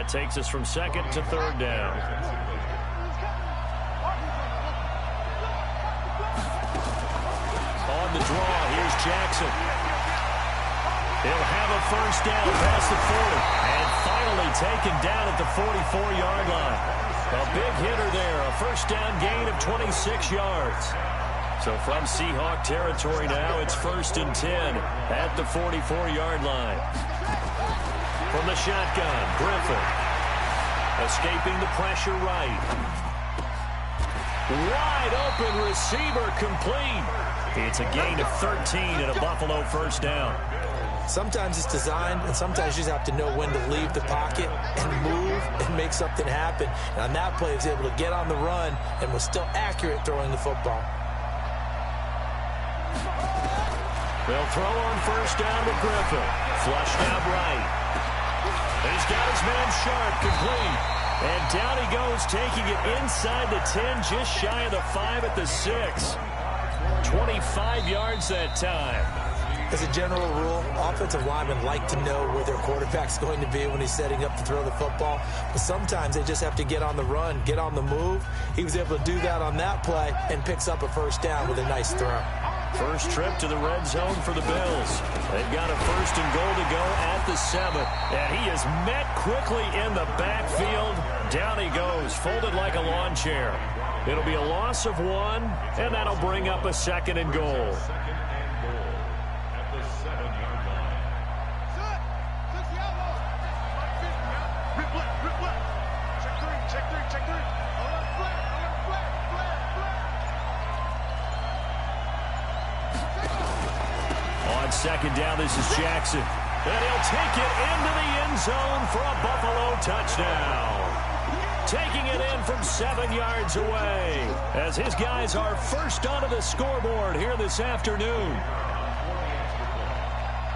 That takes us from second to third down. On the draw, here's Jackson. He'll have a first down past the 40. And finally taken down at the 44-yard line. A big hitter there, a first down gain of 26 yards. So from Seahawk territory now, it's 1st and 10 at the 44-yard line. From the shotgun, Griffin. Escaping the pressure right. Wide open receiver complete. It's a gain of 13 and a Buffalo first down. Sometimes it's designed, and sometimes you just have to know when to leave the pocket and move and make something happen. And on that play, he was able to get on the run and was still accurate throwing the football. They'll throw on first down with Griffin. Flushed out right. He's got his man Sharp complete. And down he goes, taking it inside the 10, just shy of the 5 at the 6. 25 yards that time. As a general rule, offensive linemen like to know where their quarterback's going to be when he's setting up to throw the football. But sometimes they just have to get on the run, get on the move. He was able to do that on that play and picks up a first down with a nice throw. First trip to the red zone for the Bills. They've got a 1st and goal to go at the 7. And he is met quickly in the backfield. Down he goes, folded like a lawn chair. It'll be a loss of 1, and that'll bring up a 2nd and goal. On 2nd down, this is Jackson. And he'll take it into the end zone for a Buffalo touchdown. Taking it in from 7 yards away as his guys are first onto the scoreboard here this afternoon.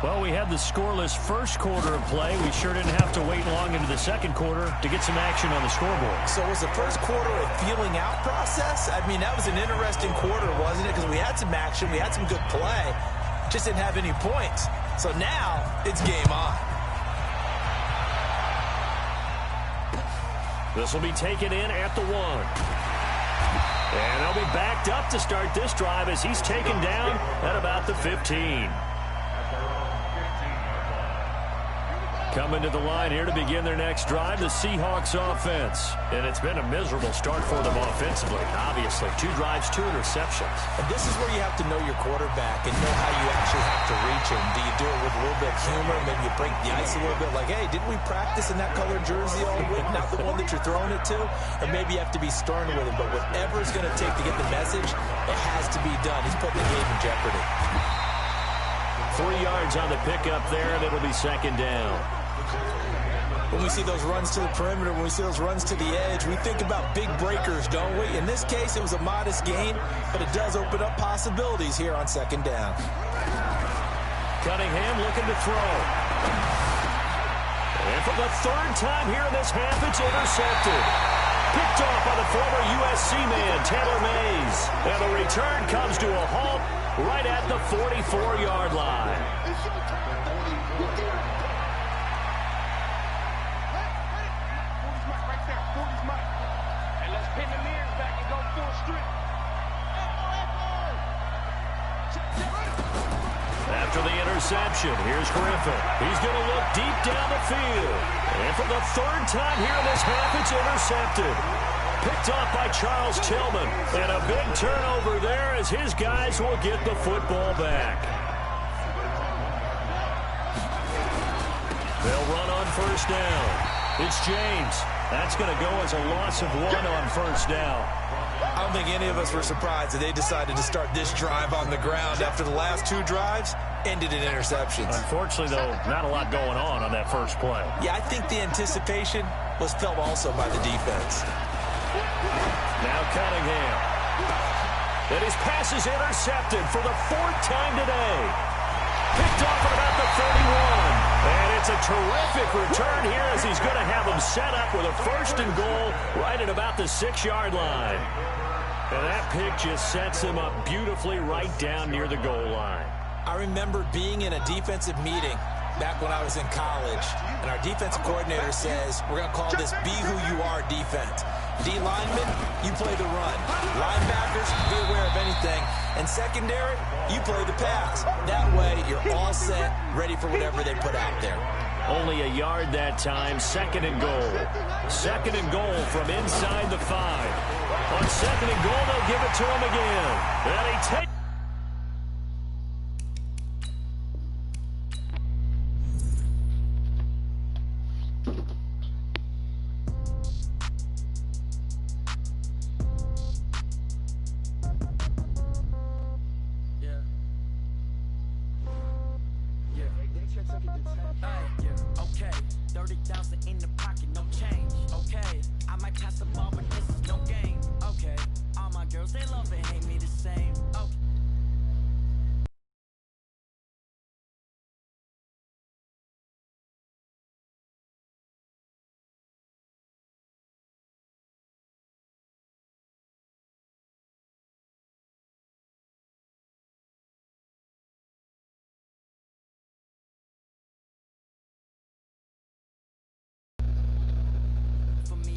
Well, we had the scoreless first quarter of play. We sure didn't have to wait long into the second quarter to get some action on the scoreboard. So was the first quarter a feeling out process? I mean, that was an interesting quarter, wasn't it? Because we had some action, we had some good play, just didn't have any points. So now it's game on. This will be taken in at the 1. And they'll be backed up to start this drive as he's taken down at about the 15. Coming to the line here to begin their next drive, the Seahawks offense. And it's been a miserable start for them offensively, obviously. 2 drives, 2 interceptions. And this is where you have to know your quarterback and know how you actually have to reach him. Do you do it with a little bit of humor? Maybe you break the ice a little bit like, hey, didn't we practice in that colored jersey all week? Not the one that you're throwing it to. Or maybe you have to be stern with him. But whatever it's going to take to get the message, it has to be done. He's putting the game in jeopardy. 3 yards on the pickup there, and it'll be 2nd down. When we see those runs to the perimeter, when we see those runs to the edge, we think about big breakers, don't we? In this case, it was a modest gain, but it does open up possibilities here on 2nd down. Cunningham looking to throw. And for the 3rd time here in this half, it's intercepted. Picked off by the former USC man, Taylor Mays. And the return comes to a halt right at the 44-yard line. After the interception, here's Griffin. He's going to look deep down the field. And for the 3rd time here in this half, it's intercepted. Picked off by Charles Tillman. And a big turnover there as his guys will get the football back. They'll run on first down. It's James. That's going to go as a loss of 1 on first down. I don't think any of us were surprised that they decided to start this drive on the ground after the last 2 drives ended in interceptions. Unfortunately, though, not a lot going on that first play. Yeah, I think the anticipation was felt also by the defense. Now Cunningham. And his pass is intercepted for the 4th time today. Picked off at about the 31. And it's a terrific return here as he's going to have him set up with a 1st and goal right at about the 6-yard line. And that pick just sets him up beautifully right down near the goal line. I remember being in a defensive meeting back when I was in college, and our defensive coordinator says, we're going to call this Be Who You Are defense. D linemen, you play the run. Linebackers, be aware of anything. And secondary, you play the pass. That way, you're all set, ready for whatever they put out there. Only a yard that time, second and goal. Second and goal from inside the 5. On second and goal, they'll give it to him again. And he takes... Okay, 30,000 in the pocket, no change. Okay, I might pass the ball, but this is no game. Okay, all my girls, they love and hate me the same. Okay.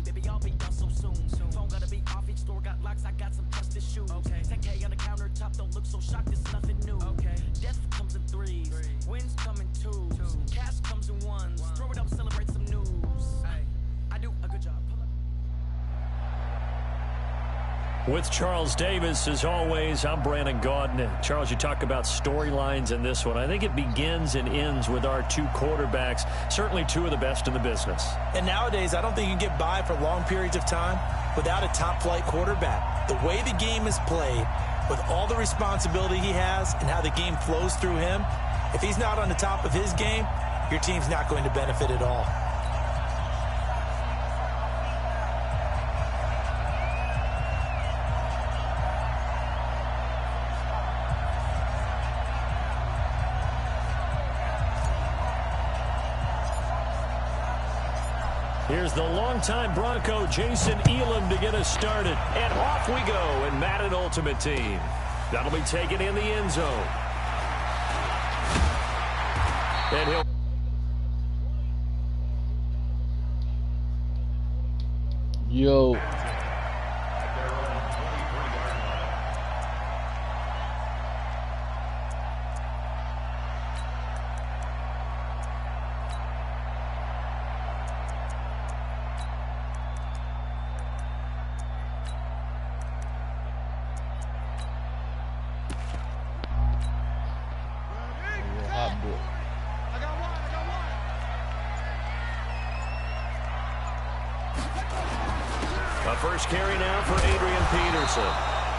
Baby, I'll be done so soon. Phone gotta be off, each store got locks, I got some trusted shoes. Okay. 10K on the countertop, don't look so shocked, it's nothing new. Okay. Death comes in threes, wins come in twos, cash comes in ones. Throw it up, celebrate some news. Ay, I do a good job. With Charles Davis, as always, I'm Brandon Gaudin. Charles, you talk about storylines in this one. I think it begins and ends with our two quarterbacks, certainly two of the best in the business. And nowadays, I don't think you can get by for long periods of time without a top-flight quarterback. The way the game is played, with all the responsibility he has and how the game flows through him, if he's not on the top of his game, your team's not going to benefit at all. Here's the longtime Bronco, Jason Elam, to get us started. And off we go in Madden Ultimate Team. That'll be taken in the end zone. And he'll... Yo. A first carry now for Adrian Peterson.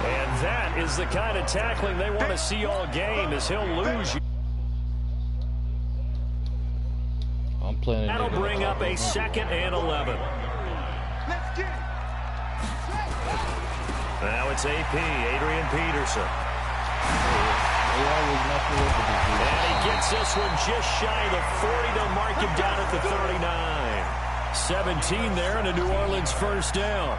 And that is the kind of tackling they want to see all game, as he'll lose. I'm playing. That'll bring up a 2nd and 11. Now it's AP, Adrian Peterson. And he gets this one just shy of the 40 to mark him down at the 39. 17 there and a New Orleans first down.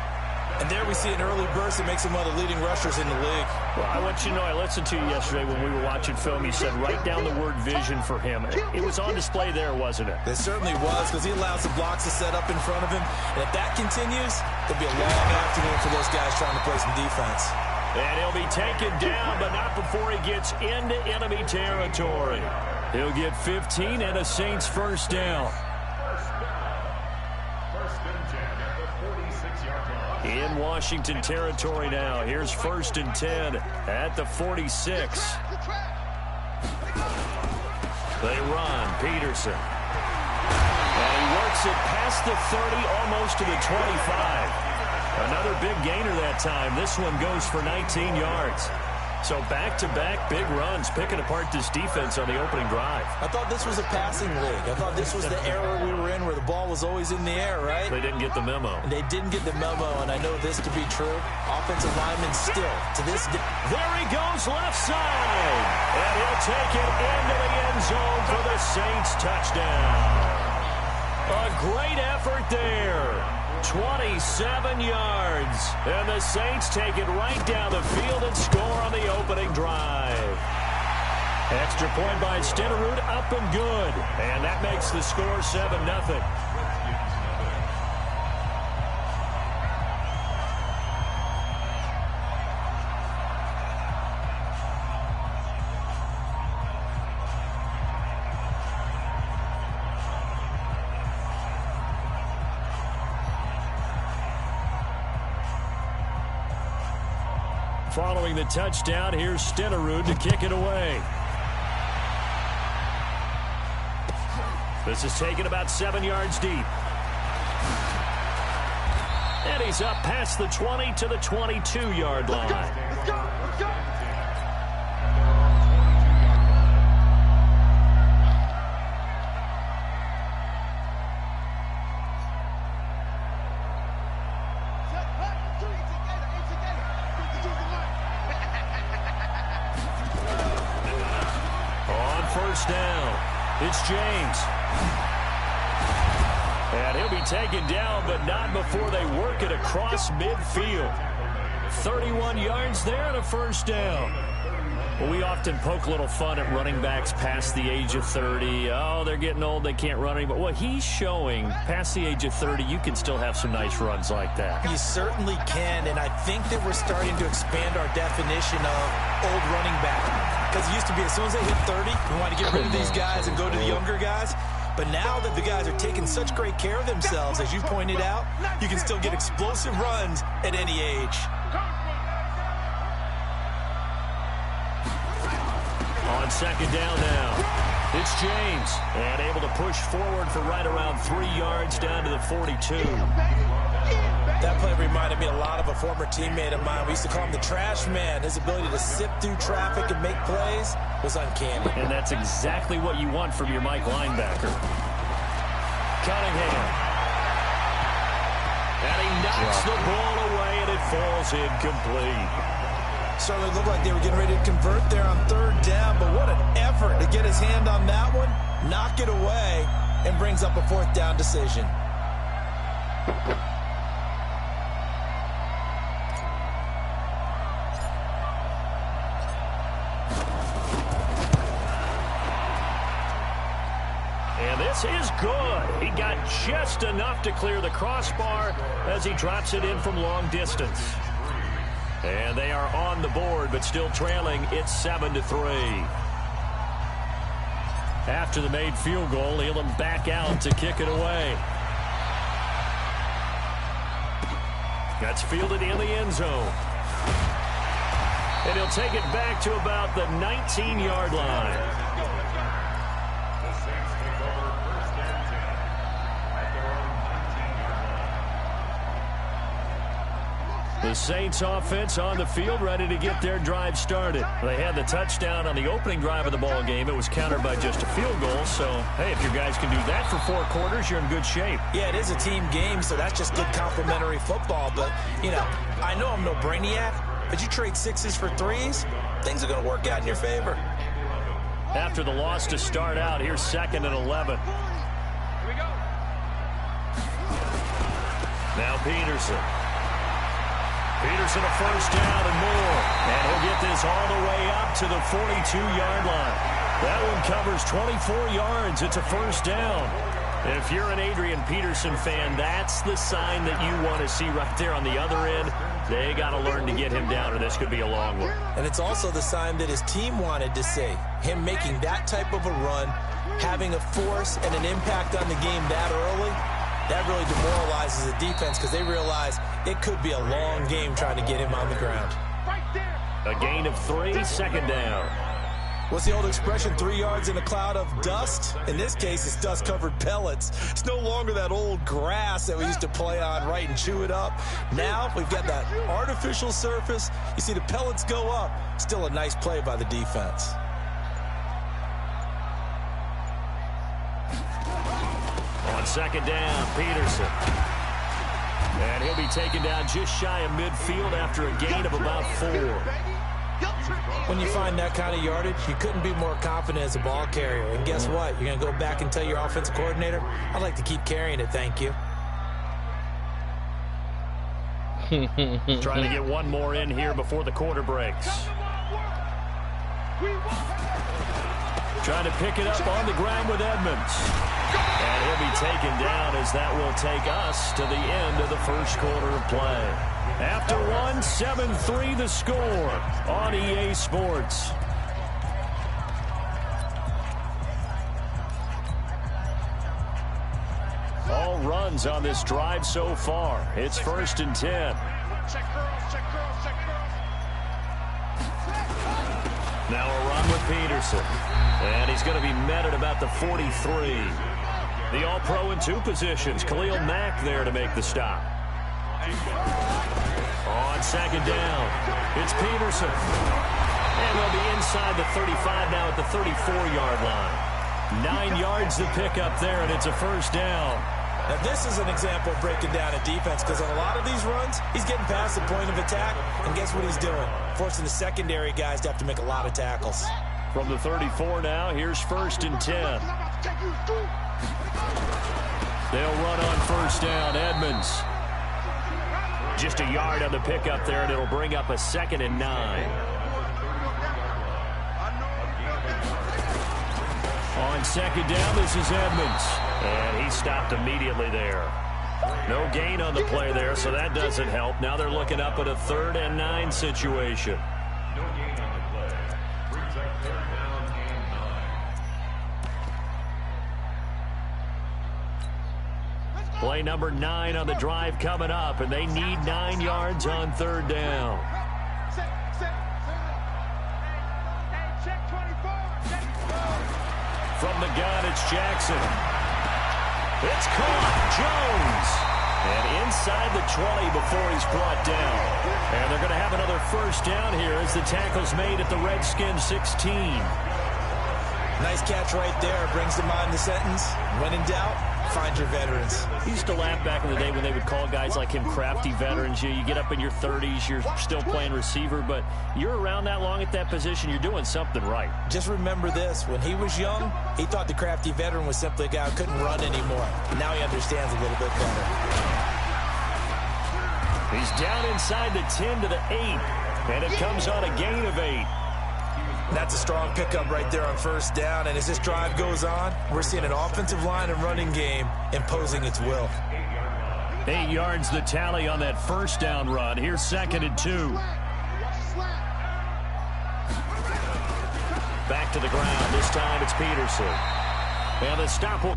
And there we see an early burst that makes him one of the leading rushers in the league. Well, I want you to know, I listened to you yesterday when we were watching film. You said write down the word vision for him. It was on display there, wasn't it? It certainly was, because he allows the blocks to set up in front of him. And if that continues, there'll be a long afternoon for those guys trying to play some defense. And he'll be taken down, but not before he gets into enemy territory. He'll get 15 and a Saints first down. In Washington territory now. Here's 1st and 10 at the 46. They run. Peterson. And he works it past the 30, almost to the 25. Another big gainer that time. This one goes for 19 yards. So back-to-back big runs, picking apart this defense on the opening drive. I thought this was a passing league. I thought this was the era we were in where the ball was always in the air, right? They didn't get the memo. And they didn't get the memo, and I know this to be true. Offensive linemen still, to this day. There he goes, left side. And he'll take it into the end zone for the Saints touchdown. A great effort there. 27 yards. And the Saints take it right down the field and score on the opening drive. Extra point by Stenerud, up and good. And that makes the score 7-0. Following the touchdown, here's Stenerud to kick it away. This is taken about 7 yards deep. And he's up past the 20 to the 22-yard line. Let's go. First down. It's James. And he'll be taken down, but not before they work it across midfield. 31 yards there and a first down. Well, we often poke a little fun at running backs past the age of 30. Oh, they're getting old, they can't run anymore. Well, he's showing past the age of 30, you can still have some nice runs like that. You certainly can, and I think that we're starting to expand our definition of old running back. Because it used to be as soon as they hit 30, we want to get rid of these guys and go to the younger guys. But now that the guys are taking such great care of themselves, as you pointed out, you can still get explosive runs at any age. On second down now, it's James. And able to push forward for right around 3 yards down to the 42. That play reminded me a lot of a former teammate of mine. We used to call him the trash man. His ability to sift through traffic and make plays was uncanny. And that's exactly what you want from your Mike linebacker. Cunningham. And he knocks the ball away, and it falls incomplete. Certainly looked like they were getting ready to convert there on third down, but what an effort to get his hand on that one, knock it away, and brings up a fourth down decision. And this is good. He got just enough to clear the crossbar as he drops it in from long distance. And they are on the board, but still trailing. It's 7-3. After the made field goal, Elam back out to kick it away. That's fielded in the end zone. And he'll take it back to about the 19-yard line. The Saints offense on the field, ready to get their drive started. They had the touchdown on the opening drive of the ball game. It was countered by just a field goal. So, hey, if your guys can do that for 4 quarters, you're in good shape. Yeah, it is a team game, so that's just good complementary football. But, you know, I know I'm no brainiac, but you trade 6s for 3s, things are going to work out in your favor. After the loss to start out, here's 2nd and 11. Here we go. Now Peterson. Peterson a first down and more. And he'll get this all the way up to the 42-yard line. That one covers 24 yards. It's a first down. If you're an Adrian Peterson fan, that's the sign that you want to see right there on the other end. They got to learn to get him down, or this could be a long one. And it's also the sign that his team wanted to see. Him making that type of a run, having a force and an impact on the game that early, that really demoralizes the defense because they realize it could be a long game trying to get him on the ground. A gain of 3, second down. What's the old expression, 3 yards in a cloud of dust? In this case, it's dust-covered pellets. It's no longer that old grass that we used to play on, right, and chew it up. Now we've got that artificial surface. You see the pellets go up. Still a nice play by the defense. On second down, Peterson. And he'll be taken down just shy of midfield after a gain of about 4. When you find that kind of yardage, you couldn't be more confident as a ball carrier. And guess what? You're going to go back and tell your offensive coordinator, I'd like to keep carrying it, thank you. Trying to get one more in here before the quarter breaks. Trying to pick it up on the ground with Edmonds. And he'll be taken down as that will take us to the end of the first quarter of play. After one, 7-3 the score on EA Sports. All runs on this drive so far. It's 1st and 10. Now a run with Peterson. And he's going to be met at about the 43. The All-Pro in 2 positions. Khalil Mack there to make the stop. On 2nd down, it's Peterson. And they'll be inside the 35 now at the 34-yard line. 9 yards to pick up there, and it's a 1st down. Now, this is an example of breaking down a defense because on a lot of these runs, he's getting past the point of attack, and guess what he's doing? Forcing the secondary guys to have to make a lot of tackles. From the 34 now, here's 1st and 10. They'll run on 1st down. Edmonds. Just a yard on the pickup there, and it'll bring up a 2nd and 9. On 2nd down, this is Edmonds. And he stopped immediately there. No gain on the play there, so that doesn't help. Now they're looking up at a 3rd and 9 situation. Play number 9 on the drive coming up, and they need 9 yards on 3rd down. From the gun, it's Jackson. It's caught. Jones. And inside the 20 before he's brought down. And they're going to have another 1st down here as the tackle's made at the Redskins 16. Nice catch right there. Brings to mind the sentence, when in doubt, find your veterans. He used to laugh back in the day when they would call guys like him crafty veterans. You get up in your 30s, you're still playing receiver, but you're around that long at that position, you're doing something right. Just remember this. When he was young, he thought the crafty veteran was simply a guy who couldn't run anymore. Now he understands a little bit better. He's down inside the 10 to the 8, and it comes on a gain of 8. That's a strong pickup right there on 1st down, and as this drive goes on, we're seeing an offensive line and running game imposing its will. 8 yards the tally on that 1st down run. Here's 2nd and 2. Back to the ground. This time it's Peterson. And the stop will...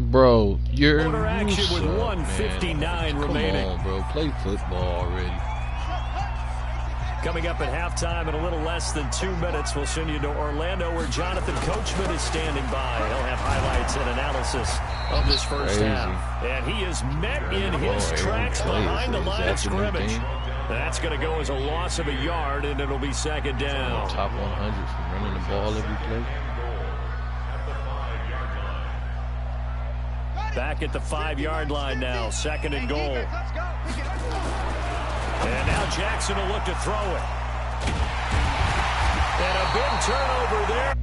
Bro, you're Quarter action with up, 1:59 man. remaining. Come on, bro. Play football already. Coming up at halftime in a little less than 2 minutes, we'll send you to Orlando where Jonathan Coachman is standing by. He'll have highlights and analysis of this first half. And he is met in his tracks behind the line of scrimmage. That's going to go as a loss of a yard, and it'll be 2nd down. Top 100 from running the ball every play. Back at the 5-yard line now, 2nd and goal. And now Jackson will look to throw it. And a big turnover there.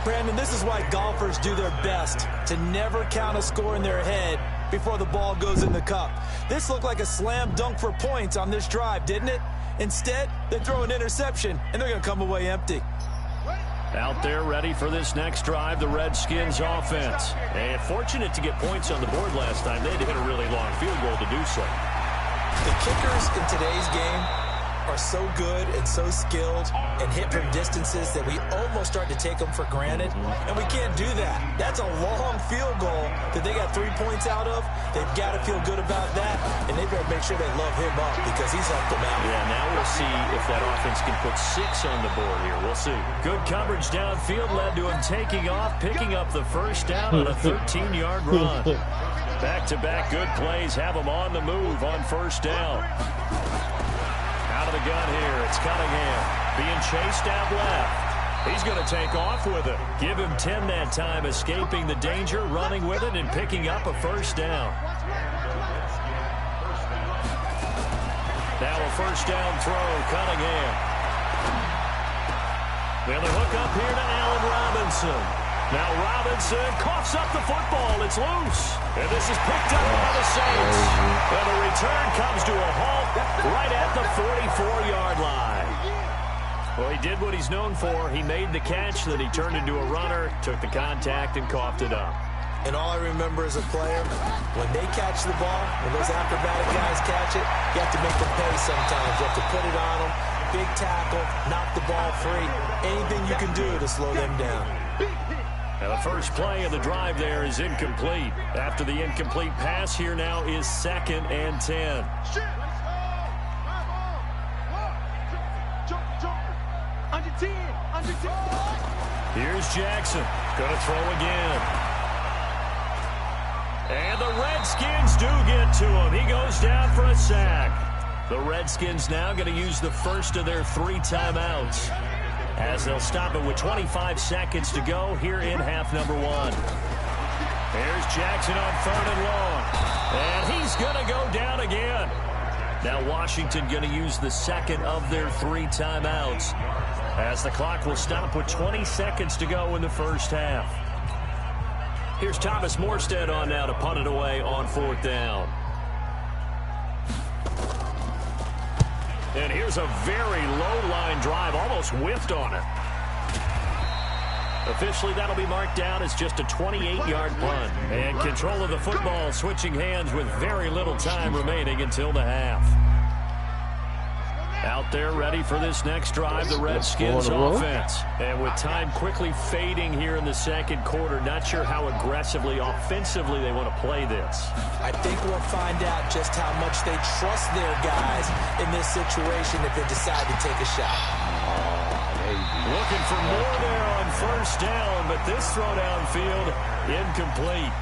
Brandon, this is why golfers do their best to never count a score in their head before the ball goes in the cup. This looked like a slam dunk for points on this drive, didn't it? Instead, they throw an interception, and they're going to come away empty. Out there ready for this next drive, the Redskins offense. And fortunate to get points on the board last time. They had to hit a really long field goal to do so. The kickers in today's game are so good and so skilled and hit from distances that we almost start to take them for granted. And we can't do that. That's a long field goal that they got 3 points out of. They've got to feel good about that, and they better make sure they love him up because he's helped them out. Yeah, now we'll see if that offense can put 6 on the board here. We'll see. Good coverage downfield led to him taking off, picking up the 1st down on a 13-yard run. Back-to-back good plays have him on the move on 1st down. Out of the gun here, it's Cunningham being chased out left. He's going to take off with it. Give him 10 that time, escaping the danger, running with it, and picking up a 1st down. Now a 1st down throw, Cunningham. Well, the hook up here to Allen Robinson. Now Robinson coughs up the football. It's loose. And this is picked up by the Saints. And the return comes to a halt right at the 44-yard line. Well, he did what he's known for. He made the catch, then he turned into a runner, took the contact, and coughed it up. And all I remember as a player, when they catch the ball, when those acrobatic guys catch it, you have to make them pay sometimes. You have to put it on them, big tackle, knock the ball free, anything you can do to slow them down. Now the first play of the drive there is incomplete. After the incomplete pass, here now is 2nd and 10. Under 10. Here's Jackson. Going to throw again. And the Redskins do get to him. He goes down for a sack. The Redskins now going to use the first of their 3 timeouts, as they'll stop it with 25 seconds to go here in half number 1. There's Jackson on 3rd and long. And he's going to go down again. Now Washington going to use the second of their 3 timeouts, as the clock will stop with 20 seconds to go in the first half. Here's Thomas Morstead on now to punt it away on 4th down. And here's a very low-line drive, almost whiffed on it. Officially, that'll be marked down as just a 28-yard punt. And control of the football switching hands with very little time remaining until the half. Out there ready for this next drive, the Redskins offense. And with time quickly fading here in the second quarter, not sure how aggressively, offensively they want to play this. I think we'll find out just how much they trust their guys in this situation if they decide to take a shot. Looking for more there on 1st down, but this throw downfield incomplete.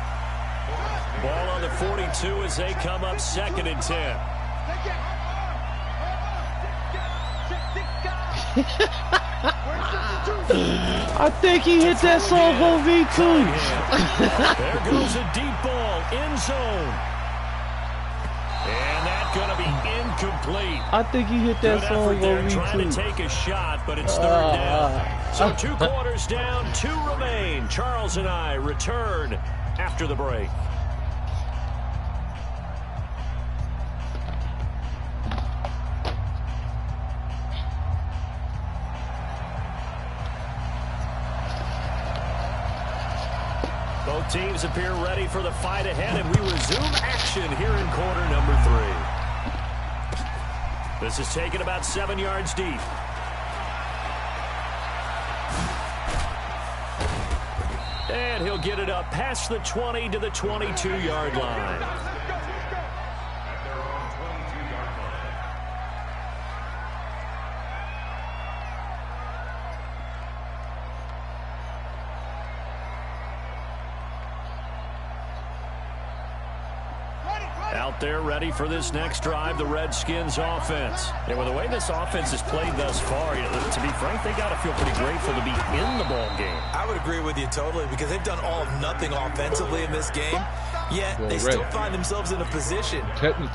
Ball on the 42 as they come up 2nd and 10. I think he hit that song on me too. There goes a deep ball, end zone. And that's going to be incomplete. I think he hit that song on me trying too. to take a shot, but it's 3rd down. So 2 quarters down, 2 remain. Charles and I return after the break. Both teams appear ready for the fight ahead, and we resume action here in quarter number 3. This is taken about 7 yards deep. And he'll get it up past the 20 to the 22-yard line. Out there ready for this next drive, the Redskins offense. And with the way this offense has played thus far, to be frank, they got to feel pretty grateful to be in the ball game. I would agree with you totally, because they've done all of nothing offensively in this game, yet they still find themselves in a position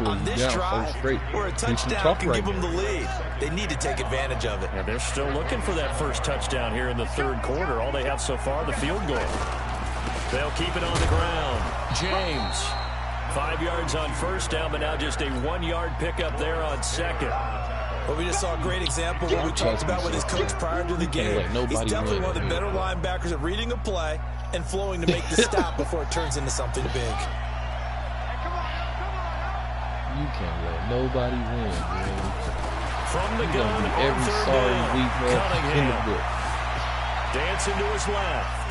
on this drive where a touchdown can give them the lead. They need to take advantage of it. And they're still looking for that first touchdown here in the 3rd quarter. All they have so far, the field goal. They'll keep it on the ground. James. 5 yards on 1st down, but now just a 1-yard pickup there on 2nd. Well, we just saw a great example of what we talked about with his coach prior to the game. He's definitely one of the better linebackers at reading a play and flowing to make the stop before it turns into something big. You can't let nobody win, man. From the gun, on every 3rd sorry down, week in the Cunningham. book. Dancing to his left.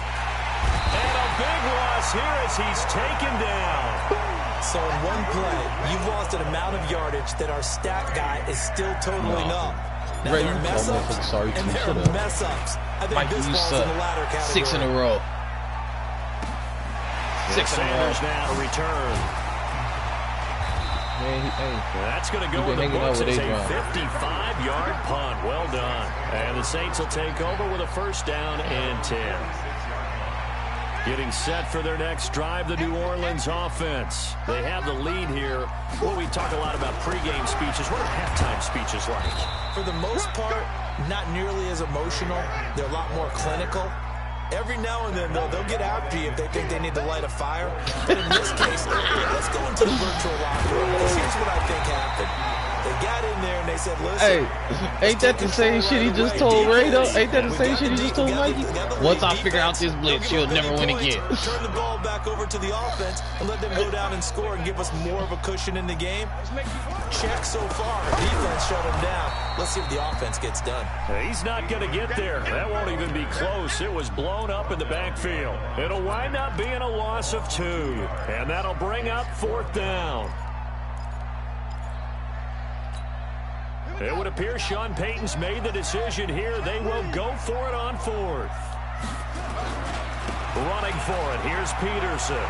And a big loss here as he's taken down. So in one play, you've lost an amount of yardage that our stat guy is still totaling up. Now there are mess-ups, and there are mess-ups. I think this falls in the latter category. 6 in a row. 6 in a row. Sanders now return. Man, that's going to go in the books as a 55-yard punt. Well done. And the Saints will take over with a 1st down and 10. Getting set for their next drive, the New Orleans offense. They have the lead here. Well, we talk a lot about pregame speeches. What are halftime speeches like? For the most part, not nearly as emotional. They're a lot more clinical. Every now and then, they'll get after you if they think they need to light a fire. But in this case, let's go into the virtual locker room, because here's what I think happened. They got in there and they said, listen. Hey, ain't that the same shit he just told Ray, though? Ain't that the same shit he just told Mikey? Once I figure out this blitz, you'll never win again. Turn the ball back over to the offense and let them go down and score and give us more of a cushion in the game. Check so far. Defense shut him down. Let's see if the offense gets done. He's not going to get there. That won't even be close. It was blown up in the backfield. It'll wind up being a loss of 2. And that'll bring up 4th down. It would appear Sean Payton's made the decision here. They will go for it on 4th. Running for it. Here's Peterson.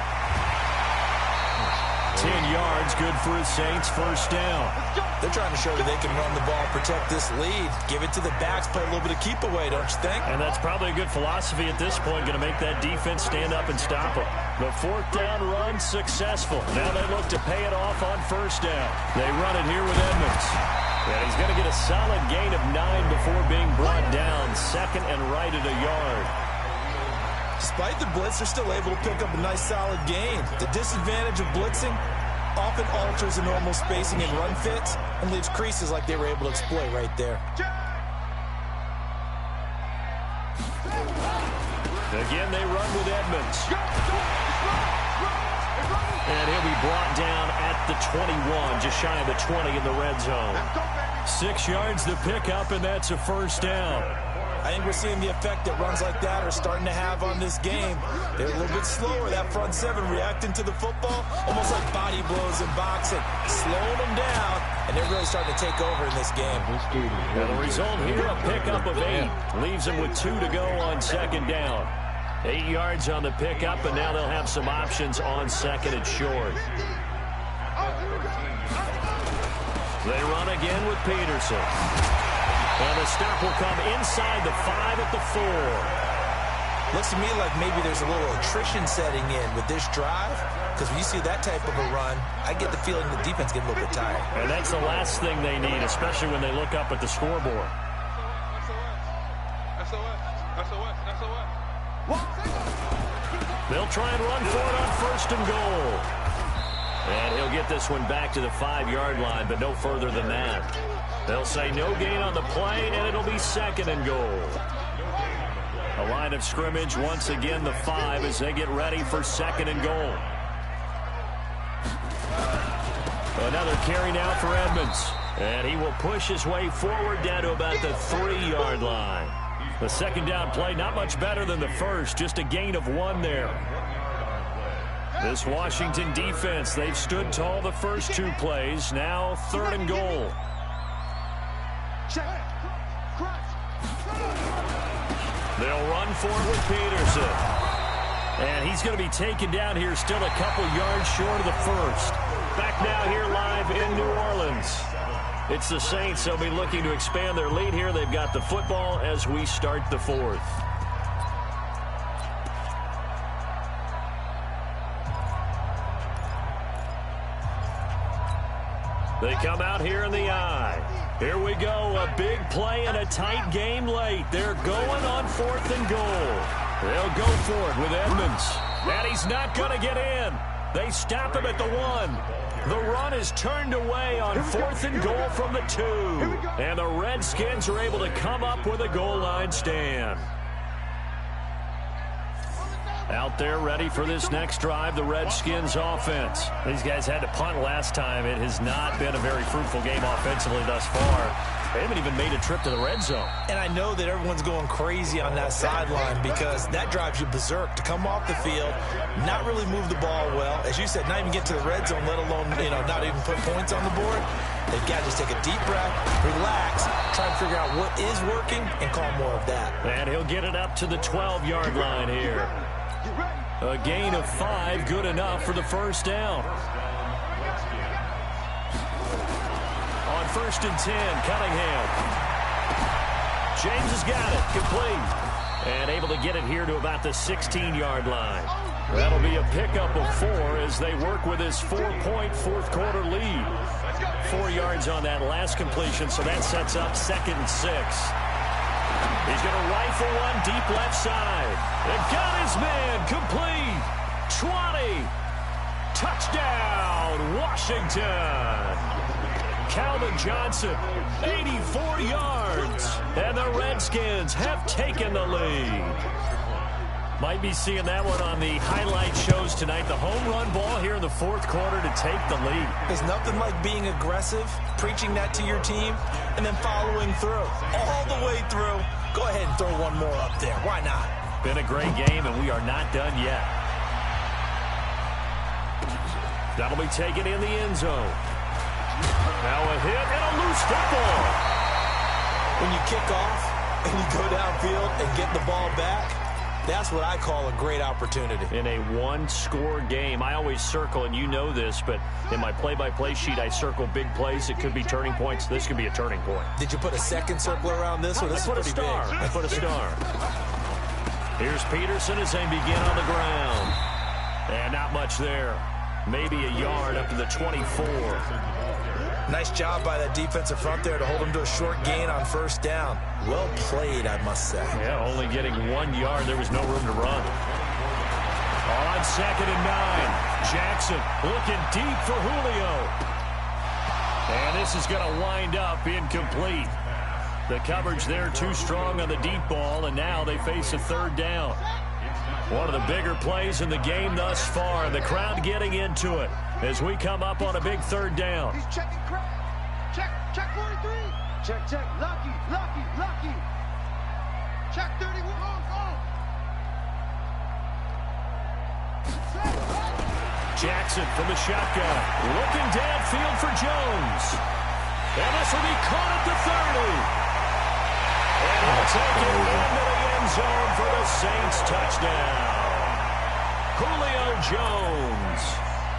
10 yards, good for his Saints. 1st down. They're trying to show that they can run the ball, protect this lead. Give it to the backs, play a little bit of keep away, don't you think? And that's probably a good philosophy at this point, going to make that defense stand up and stop them. The 4th down run successful. Now they look to pay it off on 1st down. They run it here with Edmonds. And he's going to get a solid gain of 9 before being brought down. 2nd and right at a yard. Despite the blitz, they're still able to pick up a nice solid gain. The disadvantage of blitzing often alters the normal spacing and run fits and leaves creases like they were able to exploit right there. Again, they run with Edmonds. And he'll be brought down at the 21, just shy of the 20 in the red zone. 6 yards to pick up, and that's a 1st down. I think we're seeing the effect that runs like that are starting to have on this game. They're a little bit slower, that front 7 reacting to the football, almost like body blows in boxing, slowing them down, and they're really starting to take over in this game. Now the result here, a pickup of 8. Leaves them with 2 to go on 2nd down. 8 yards on the pickup, and now they'll have some options on 2nd and short. They run again with Peterson. And the stop will come inside the 5 at the 4. Looks to me like maybe there's a little attrition setting in with this drive, because when you see that type of a run, I get the feeling the defense getting a little bit tired. And that's the last thing they need, especially when they look up at the scoreboard. They'll try and run for it on 1st and goal. And he'll get this one back to the 5-yard line, but no further than that. They'll say no gain on the play, and it'll be 2nd and goal. A line of scrimmage once again, the 5, as they get ready for 2nd and goal. Another carry now for Edmonds. And he will push his way forward down to about the 3-yard line. The 2nd down play, not much better than the first, just a gain of 1 there. This Washington defense, they've stood tall the first 2 plays. Now 3rd and goal. They'll run for it with Peterson. And he's going to be taken down here, still a couple yards short of the 1st. Back now here live in New Orleans. It's the Saints. They'll be looking to expand their lead here. They've got the football as we start the 4th. They come out here in the eye. Here we go. A big play and a tight game late. They're going on 4th and goal. They'll go for it with Edmonds. And he's not going to get in. They stop him at the 1. The run is turned away on 4th and goal from the 2. And the Redskins are able to come up with a goal line stand. Out there ready for this next drive, the Redskins offense. These guys had to punt last time. It has not been a very fruitful game offensively thus far. They haven't even made a trip to the red zone. And I know that everyone's going crazy on that sideline because that drives you berserk to come off the field, not really move the ball well. As you said, not even get to the red zone, let alone, not even put points on the board. They've got to just take a deep breath, relax, try and figure out what is working, and call more of that. And he'll get it up to the 12-yard line here. A gain of 5, good enough for the 1st down. On 1st and 10, Cunningham. James has got it, complete. And able to get it here to about the 16-yard line. That'll be a pickup of 4 as they work with his 4-point 4th-quarter lead. 4 yards on that last completion, so that sets up 2nd and 6. He's going to rifle one deep left side. And got his man complete. 20. Touchdown, Washington. Calvin Johnson, 84 yards. And the Redskins have taken the lead. Might be seeing that one on the highlight shows tonight. The home run ball here in the fourth quarter to take the lead. There's nothing like being aggressive, preaching that to your team, and then following through. All the way through. Go ahead and throw one more up there. Why not? Been a great game, and we are not done yet. That'll be taken in the end zone. Now a hit and a loose football. When you kick off and you go downfield and get the ball back, that's what I call a great opportunity. In a one-score game, I always circle, and you know this, but in my play-by-play sheet, I circle big plays. It could be turning points. This could be a turning point. Did you put a second circle around this one? This is pretty big. I put a star. Here's Peterson as they begin on the ground. And not much there. Maybe a yard up to the 24. Nice job by that defensive front there to hold him to a short gain on first down. Well played, I must say. Yeah, only getting 1 yard. There was no room to run. On 2nd and 9. Jackson looking deep for Julio. And this is going to wind up incomplete. The coverage there too strong on the deep ball, and now they face a third down. One of the bigger plays in the game thus far, and the crowd getting into it as we come up on a big third down. He's checking crowd. Check 43. Check. Lucky. Check 31. Jackson from the shotgun. Looking downfield for Jones. And this will be caught at the 30. And he'll take it into the end zone for the Saints touchdown. Julio Jones,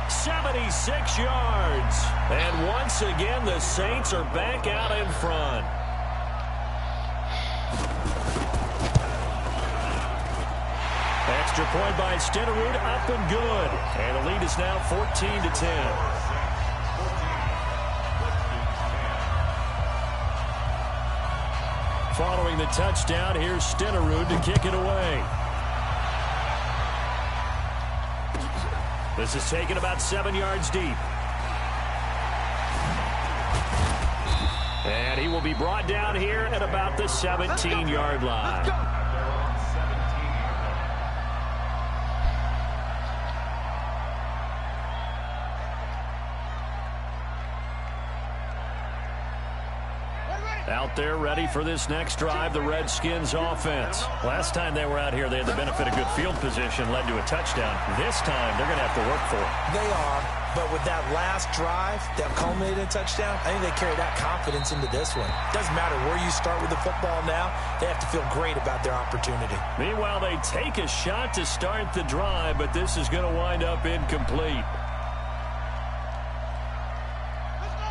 76 yards. And once again, the Saints are back out in front. Extra point by Stenerud, up and good. And the lead is now 14-10. Following the touchdown, here's Stenerud to kick it away. This is taken about 7 yards deep. And he will be brought down here at about the 17-yard line. Out there ready for this next drive, the Redskins offense. Last time they were out here, they had the benefit of good field position, led to a touchdown. This time, they're going to have to work for it. They are, but with that last drive that culminated in a touchdown, I think they carry that confidence into this one. Doesn't matter where you start with the football now, they have to feel great about their opportunity. Meanwhile, they take a shot to start the drive, but this is going to wind up incomplete.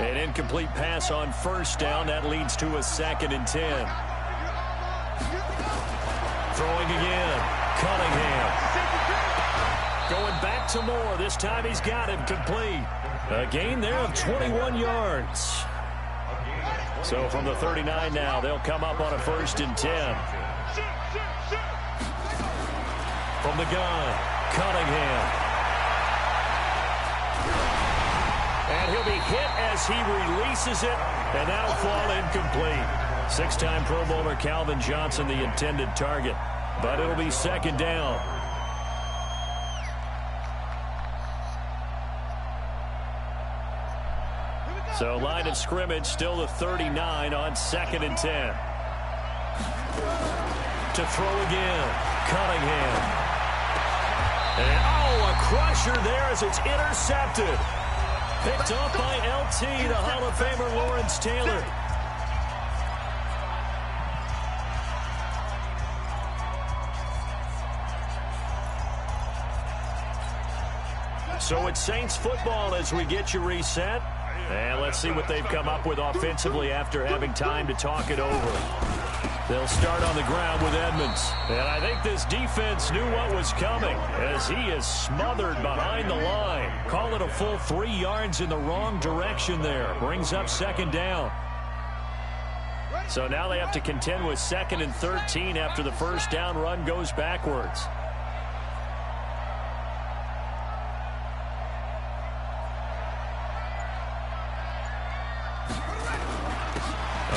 An incomplete pass on first down. That leads to a 2nd and 10. Throwing again. Cunningham. Going back to Moore. This time he's got him complete. A gain there of 21 yards. So from the 39 now, they'll come up on a 1st and 10. From the gun, Cunningham. And he'll be hit as he releases it, and that'll fall incomplete. 6-time Pro Bowler Calvin Johnson, the intended target. But it'll be 2nd down. So line of scrimmage still the 39 on 2nd and 10. To throw again, Cunningham. And a crusher there as it's intercepted. Picked up by LT, the Hall of Famer Lawrence Taylor. So it's Saints football as we get you reset. And let's see what they've come up with offensively after having time to talk it over. They'll start on the ground with Edmonds. And I think this defense knew what was coming as he is smothered behind the line. Call it a full 3 yards in the wrong direction there. Brings up 2nd down. So now they have to contend with 2nd and 13 after the first down run goes backwards.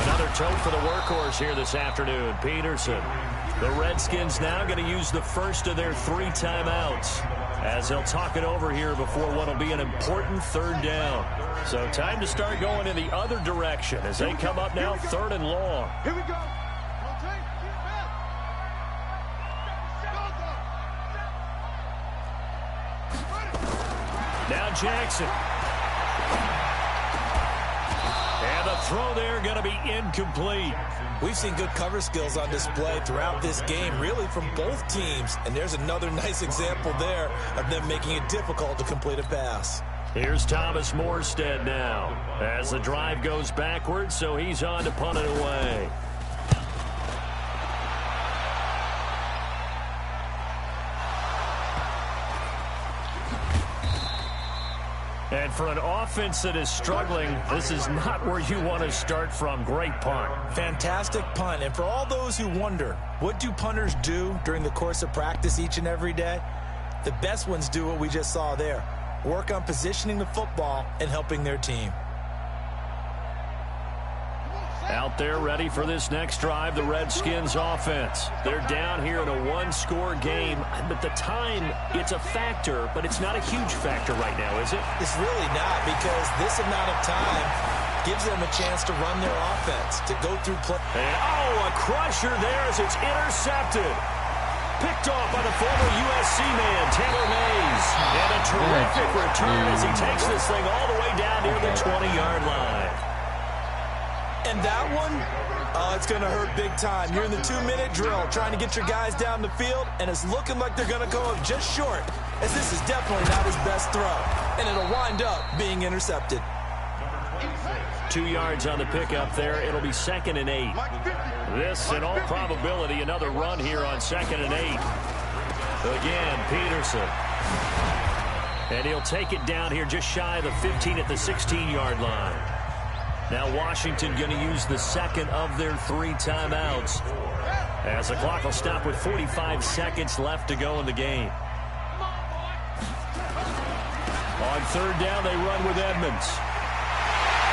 Another toe for the workhorse here this afternoon, Peterson. The Redskins now going to use the first of their 3 timeouts as they'll talk it over here before what will be an important 3rd down. So time to start going in the other direction as they come up now 3rd and long. Here we go. Now Jackson. And the throw there going to be incomplete. We've seen good cover skills on display throughout this game, really from both teams. And there's another nice example there of them making it difficult to complete a pass. Here's Thomas Morstead now as the drive goes backwards, so he's on to punt it away. And for an offense that is struggling, this is not where you want to start from. Great punt. Fantastic punt. And for all those who wonder, what do punters do during the course of practice each and every day? The best ones do what we just saw there. Work on positioning the football and helping their team. Out there ready for this next drive, the Redskins offense. They're down here in a 1-score game, but the time, it's a factor, but it's not a huge factor right now, is it? It's really not, because this amount of time gives them a chance to run their offense, to go through play. And, a crusher there as it's intercepted. Picked off by the former USC man, Taylor Mays. And a terrific return as he takes this thing all the way down near the 20-yard line. And that one, it's going to hurt big time. You're in the 2-minute drill trying to get your guys down the field, and it's looking like they're going to go up just short, as this is definitely not his best throw. And it'll wind up being intercepted. 2 yards on the pickup there. It'll be 2nd and 8. This, in all probability, another run here on 2nd and 8. Again, Peterson. And he'll take it down here just shy of the 15 at the 16-yard line. Now Washington going to use the 2nd of their 3 timeouts as the clock will stop with 45 seconds left to go in the game. On 3rd down, they run with Edmonds.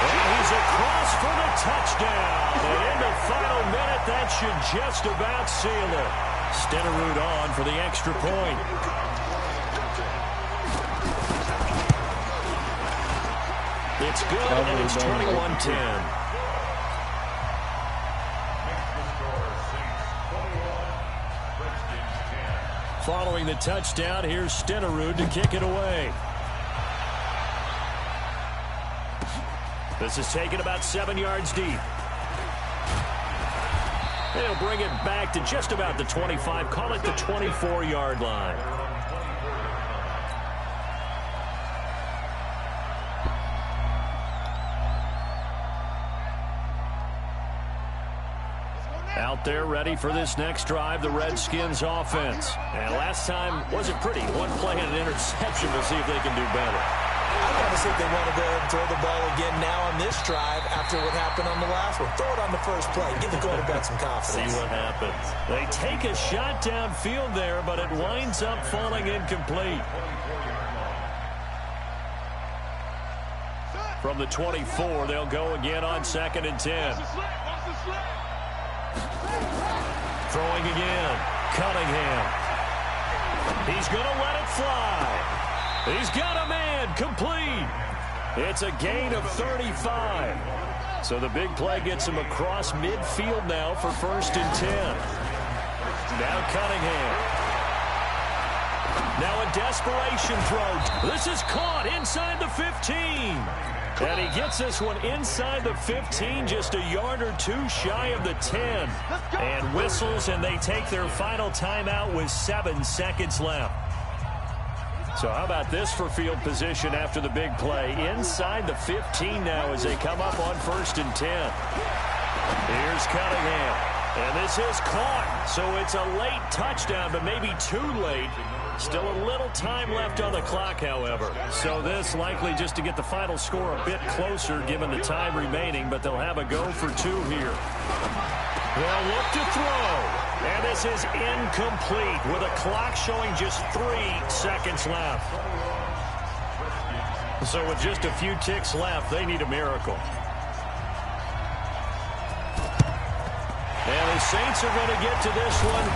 And he's across for the touchdown. And in the final minute, that should just about seal it. Stenerud on for the extra point. It's good, and it's 21-10. Following the touchdown, here's Stenerud to kick it away. This is taken about 7 yards deep. They'll bring it back to just about the 25, call it the 24-yard line. Out there ready for this next drive, the Redskins offense. And last time wasn't pretty. One play and an interception. We'll see if they can do better. I want to see if they want to go ahead and throw the ball again now on this drive after what happened on the last one. Throw it on the first play. Give the quarterback some confidence. See what happens. They take a shot downfield there, but it winds up falling incomplete. From the 24, they'll go again on 2nd and 10. Throwing again. Cunningham. He's going to let it fly. He's got a man. Complete. It's a gain of 35. So the big play gets him across midfield now for 1st and 10. Now Cunningham. Now a desperation throw. This is caught inside the 15. And he gets this one inside the 15, just a yard or 2 shy of the 10. And whistles, and they take their final timeout with 7 seconds left. So how about this for field position after the big play? Inside the 15 now as they come up on 1st and 10. Here's Cunningham. And this is caught. So it's a late touchdown, but maybe too late. Still a little time left on the clock, however. So this likely just to get the final score a bit closer given the time remaining, but they'll have a go for 2 here. They'll look to throw. And this is incomplete with a clock showing just 3 seconds left. So with just a few ticks left, they need a miracle. And the Saints are going to get to this one,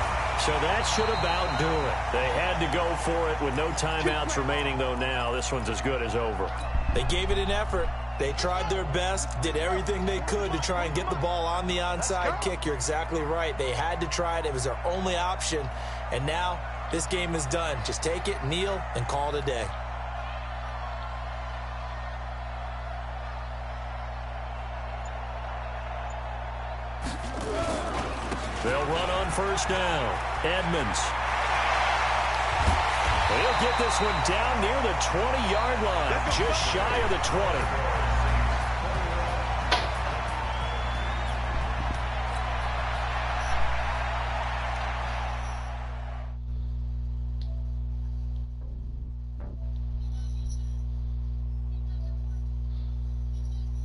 so that should about do it. They had to go for it with no timeouts remaining, though now. This one's as good as over. They gave it an effort. They tried their best, did everything they could to try and get the ball on the onside kick. You're exactly right. They had to try it. It was their only option. And now this game is done. Just take it, kneel, and call it a day. They'll run on first down. Edmonds. He'll get this one down near the 20-yard line, just shy of the 20.